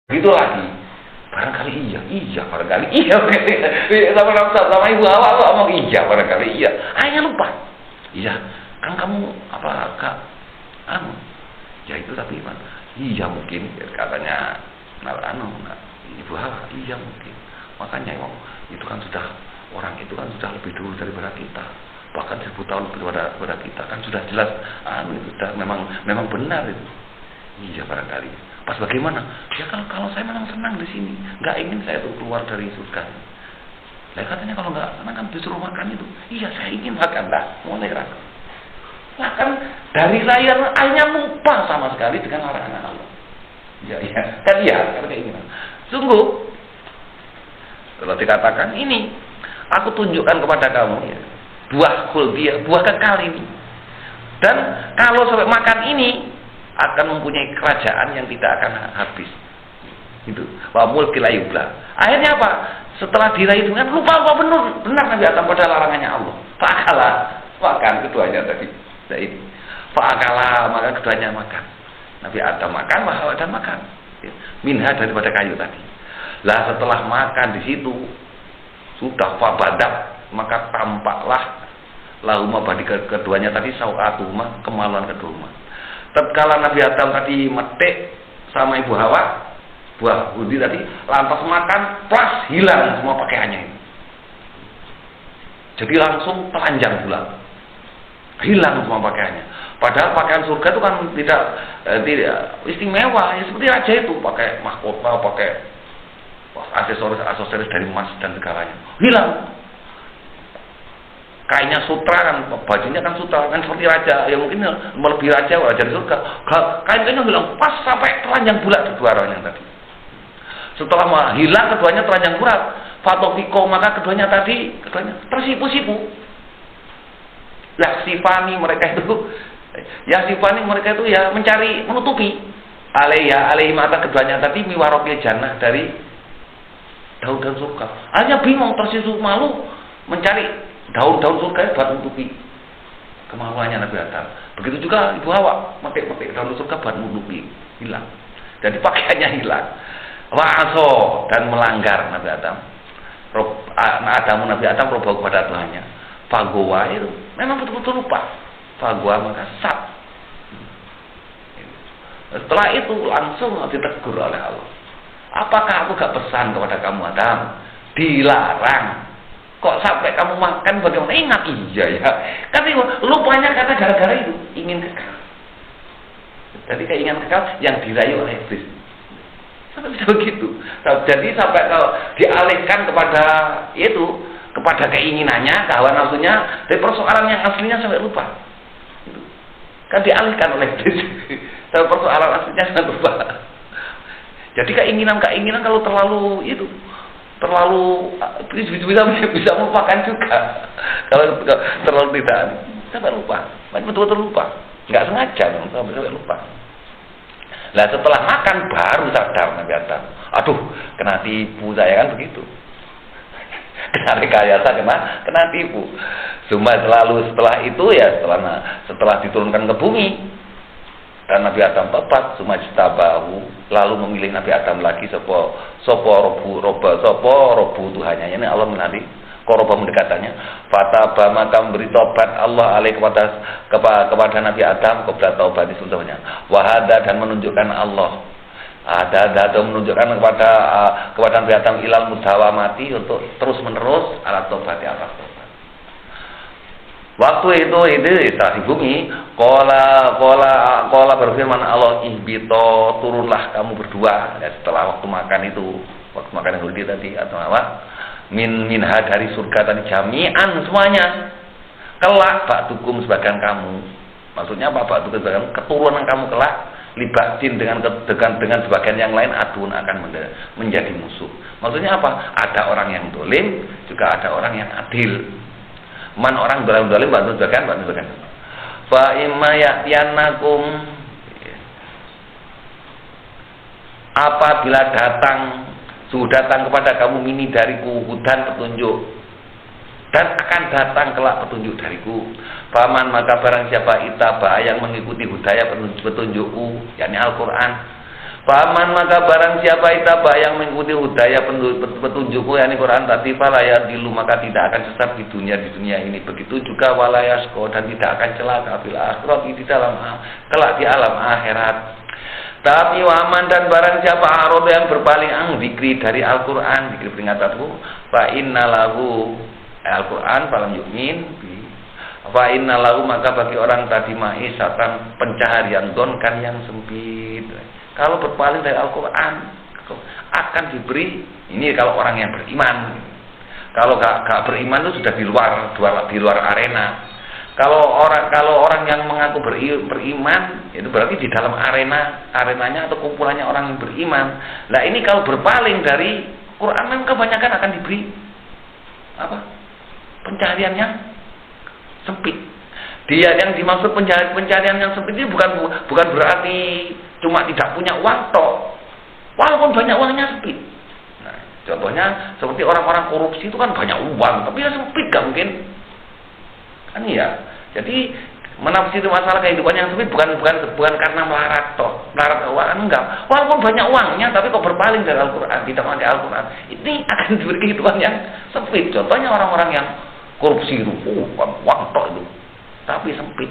Gitu lagi. Barangkali iya barangkali iya. Sama ibu awal ngomong iya barangkali iya. Akhirnya lupa. Iya, kan kamu apa kak? Ya itu tapi iya mungkin katanya ibu Hawa iya mungkin. Makanya itu kan sudah orang itu kan sudah lebih dulu daripada kita, bahkan 1000 tahun daripada kita, kan sudah jelas itu sudah memang benar itu. Iya barangkali. Pas bagaimana? Ya kalau saya memang senang di sini, nggak ingin saya tuh keluar dari surga. Nah katanya kalau nggak senang kan disuruh makan itu. Iya saya ingin makan lah, mulai ragu. Nah kan dari layar hanya lupa sama sekali dengan larangan Allah. Iya kan iya kayak gini. Sungguh kalau dikatakan ini, aku tunjukkan kepada kamu ya, buah khuldi, buah kekal ini. Dan kalau sampai makan ini akan mempunyai kerajaan yang tidak akan habis. Itu. Wa mulkil la yubla. Akhirnya apa? Setelah diraih dengan lupa benar Nabi Adam pada larangannya Allah. Fa'akala, makan keduanya tadi. Fa'akala, maka keduanya makan. Nabi Adam makan, Hawa dan makan. Minha daripada kayu tadi. Lah setelah makan di situ sudah fabadat, maka tampaklah lahuma bagi keduanya tadi sau'atuma, kemaluan kedua. Tatkala Nabi Adam tadi metik sama Ibu Hawa buah khuldi tadi, lantas makan, plus hilang semua pakaiannya itu. Jadi langsung telanjang pula, hilang semua pakaiannya. Padahal pakaian surga itu kan tidak istimewa, ya seperti raja itu pakai mahkota, pakai aksesoris dari emas dan segalanya. Hilang. Kainnya sutra kan, bajunya kan sutra kan seperti raja, ya mungkin lebih raja di surga. Kain-kainnya hilang, pas sampai telanjang bulat kedua orang yang tadi. Setelah hilang keduanya telanjang bulat, fatofiko, maka keduanya tersipu-sipu. Sifani mereka itu ya mencari, menutupi alaihi mata keduanya tadi miwarokil jannah dari daun-daun surga. Hanya bingung, tersisu malu mencari daun-daun surga buat menutupi kemaluannya Nabi Adam. Begitu juga Ibu Hawa pakai daun surga buat menutupi, hilang. Jadi pakaiannya hilang. Wa'aso dan melanggar Nabi Adam. Nabi Adam berubah kepada Tuhannya. Fagowa itu memang betul-betul lupa. Fagowa maka sat. Setelah itu langsung ditegur oleh Allah. Apakah aku gak pesan kepada kamu Adam? Dilarang. Kok sampai kamu makan bagaimana? Ingat iya ya. Tapi lupanya karena gara-gara itu ingin kekal. Jadi keinginan kekal yang dirayu oleh iblis. Sampai bisa begitu. Jadi sampai kalau dialihkan kepada keinginannya, hawa nafsunya, dari persoalan yang aslinya sampai lupa. Kan dialihkan oleh iblis. Sampai persoalan aslinya sampai lupa. Jadi keinginan kalau terlalu bisa melupakan juga. Kalau terlalu tidak, sampai lupa, betul-betul lupa, nggak sengaja, sampai lupa. Lah setelah makan baru sadar Nabi Adam. Aduh, kena tipu saya kan begitu. Kena rekayasa, kena tipu. Cuma setelah itu ya setelah diturunkan ke bumi. Dan Nabi Adam tepat sumajtabahu, lalu memilih Nabi Adam lagi sopo robu Tuhannya. Ini Allah menadi koroba mendekatannya. Fataba maka memberi tobat Allah alaih kepada Nabi Adam kepada taubat sebelumnya. Wahada dan menunjukkan Allah. Ada menunjukkan kepada Nabi Adam ilal mudawamati untuk terus menerus alat tobat di atas tobat. Waktu itu di bumi, kola berfirman Allah, ihbito, turunlah kamu berdua. Ya, setelah waktu makan yang khuldi tadi atau apa? Minha dari surga tadi jami'an semuanya. Kelak ba'dukum sebagian kamu. Maksudnya apa ba'dukum sebagian keturunan kamu kelak libatin dengan sebagian yang lain adun akan menjadi musuh. Maksudnya apa? Ada orang yang dolim, juga ada orang yang adil. Man orang dolim bantu sebagian. Fa imma ya'tiyanakum, apabila datang kepada kamu mini dariku hudan petunjuk, dan akan datang kelak petunjuk dariku. Faman maka barang siapa itaba yang mengikuti hudaya petunjukku, yakni Al-Qur'an, Faman maka barang siapa itaba yang mengikuti hudaya petunjukku yakni Quran tadi fala yadilu maka tidak akan sesat di dunia ini. Begitu juga wala yasqa dan tidak akan celaka fil akhirat di dalam kelak di alam akhirat. Tapi waman dan barang siapa arad yang berpaling zikri dari Al-Qur'an, zikir peringatanku, fa innalahu Al-Qur'an falam yu'min fa innalahu maka bagi orang tadi ma'isatan pencaharian donkan yang sempit. Kalau berpaling dari Al-Quran akan diberi, ini kalau orang yang beriman. Kalau gak beriman itu sudah di luar arena. Kalau orang yang mengaku beriman itu berarti di dalam arenanya atau kumpulannya orang yang beriman. Nah ini kalau berpaling dari Quran kan kebanyakan akan diberi apa? Pencaharian yang sempit. Dia yang dimaksud pencarian yang sempit ini bukan berarti cuma tidak punya uang toh. Walaupun banyak uangnya sempit. Nah, contohnya seperti orang-orang korupsi itu kan banyak uang, tapi ya sempit gak mungkin. Kan iya. Jadi menafsir masalah kehidupan yang sempit bukan karena melarat toh. Melarat keuangan enggak. Walaupun banyak uangnya tapi kok berpaling dari Al-Qur'an, tidak pakai Al-Qur'an. Ini akan diberi kehidupan yang sempit. Contohnya orang-orang yang korupsi itu, uang toh itu. Tapi sempit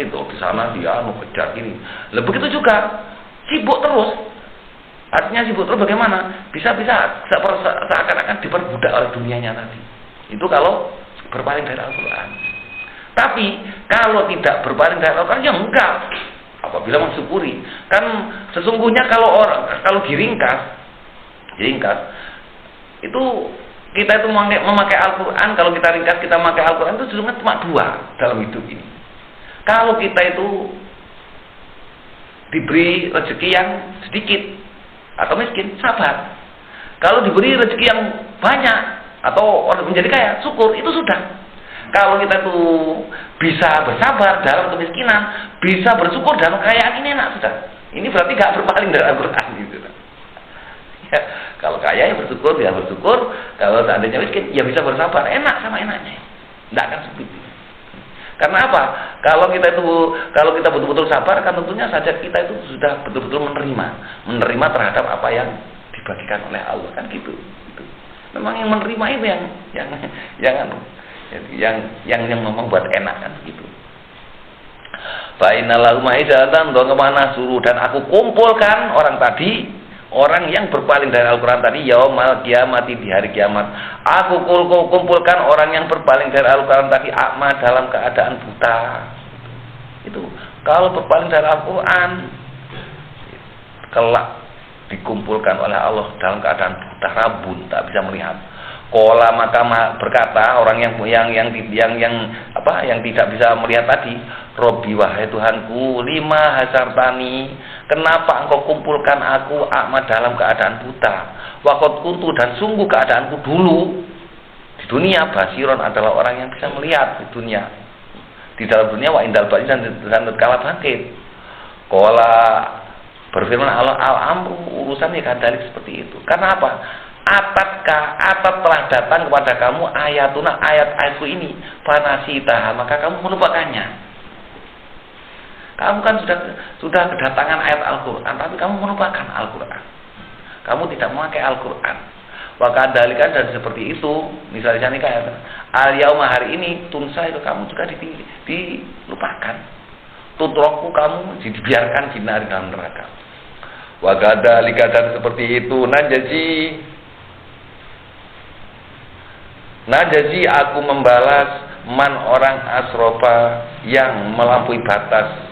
tuh di sana dia kejar ini. Begitu juga sibuk terus. Artinya sibuk terus bagaimana? Bisa seakan-akan diperbudak oleh dunianya tadi. Itu kalau berpaling dari Al-Quran. Tapi kalau tidak berpaling dari Al-Quran ya enggak. Apabila mensyukuri, kan sesungguhnya kalau diringkas itu kita itu memakai Al-Quran, kalau kita ringkas kita memakai Al-Quran itu sesungguhnya cuma dua dalam hidup ini. Kalau kita itu diberi rezeki yang sedikit atau miskin, sabar. Kalau diberi rezeki yang banyak atau menjadi kaya, syukur, itu sudah. Kalau kita itu bisa bersabar dalam kemiskinan, bisa bersyukur dalam kekayaan, ini enak sudah. Ini berarti gak berpaling dari Al-Quran gitu. Ya, kalau kaya ya bersyukur, kalau seandainya miskin ya bisa bersabar, enak sama enaknya, tidak akan sulit. Karena apa? Kalau kita betul-betul sabar, kan tentunya saja kita itu sudah betul-betul menerima terhadap apa yang dibagikan oleh Allah, kan gitu. Memang yang menerima itu yang membuat enak kan gitu. Fa innalahu ma'idatan do kemana suruh dan aku kumpulkan orang yang berpaling dari Al-Quran tadi yaumal kiamati di hari kiamat. Aku kumpulkan orang yang berpaling dari Al-Quran tadi akma dalam keadaan buta. Itu kalau berpaling dari Al-Quran kelak dikumpulkan oleh Allah dalam keadaan buta, rabun, tak bisa melihat. Qala maka berkata orang yang tidak bisa melihat tadi, Robbi wahai Tuhanku, lima hasartani, kenapa engkau kumpulkan aku akma dalam keadaan buta? Waqad kuntu dan sungguh keadaanku dulu di dunia basiron adalah orang yang bisa melihat di dunia. Di dalam dunia wa indal ba'is dan tatkala bangkit. Qala berfirman Allah al-amru urusannya kadalik seperti itu. Karena apa? Atat telah datang kepada kamu ayatuna ayat-ayatku ini fanasitaha maka kamu melupakannya. Kamu kan sudah kedatangan ayat Al-Quran tapi kamu melupakan Al-Quran. Kamu tidak memakai Al-Quran. Wa kadzalika dan seperti itu misalnya nih kayak al-yauma hari ini tunsa itu kamu juga dilupakan. Tutroku kamu dibiarkan di dalam neraka. Wa kadzalika dan seperti itu Najazi aku membalas man orang asrofa yang melampaui batas,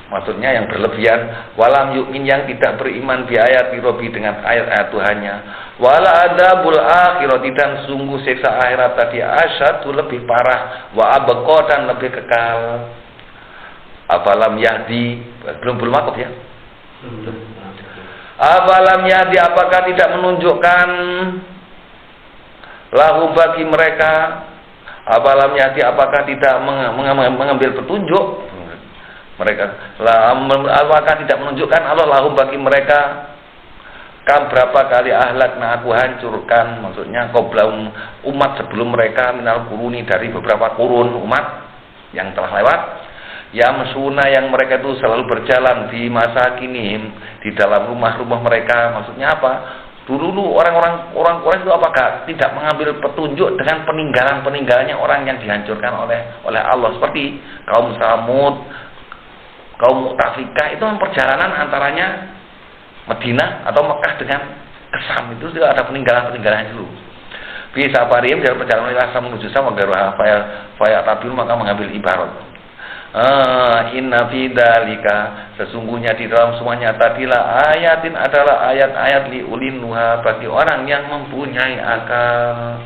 maksudnya yang berlebihan, walam yu'min yang tidak beriman bi ayati Rabbi dengan ayat-ayat Tuhannya, wala adzabul akhirati dan sungguh siksa akhirat tadi asyadu lebih parah, wa abqa dan lebih kekal. Afalam yahdi belum makop ya. Afalam yahdi apakah tidak menunjukkan lahu bagi mereka apalam yati apakah tidak mengambil petunjuk mereka apakah tidak menunjukkan Allah lahu bagi mereka kam berapa kali ahlakna aku hancurkan maksudnya qoblahum umat sebelum mereka minal quruni dari beberapa kurun umat yang telah lewat Yamsuna yang mereka itu selalu berjalan di masakinihim, di dalam rumah-rumah mereka. Maksudnya apa? Dulu orang Quraisy itu apakah tidak mengambil petunjuk dengan peninggalannya orang yang dihancurkan oleh Allah, seperti kaum Samud, kaum Mu'tafikah. Itu kan perjalanan antaranya Madinah atau Mekah dengan ke Sam, itu sudah ada peninggalan dulu. Bisa parim dari perjalanan dari Sam menuju Sam, garuha faya tabil, maka mengambil ibarat. Inna fi dzalika, sesungguhnya di dalam semuanya tadilah ayatin, adalah ayat-ayat li ulin nuha, bagi orang yang mempunyai akal.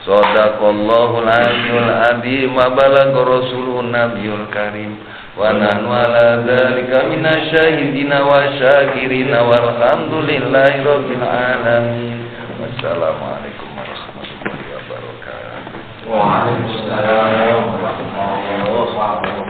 Shadaqallahul aliyyul adzim wa balagha rasulun nabiyul karim wa nahnu ala dzalika minasyahidina wa syakirina walhamdulillahi rabbil alamin. Wassalamualaikum warahmatullahi wabarakatuh. Waalaikumsalam warahmatullahi wabarakatuh.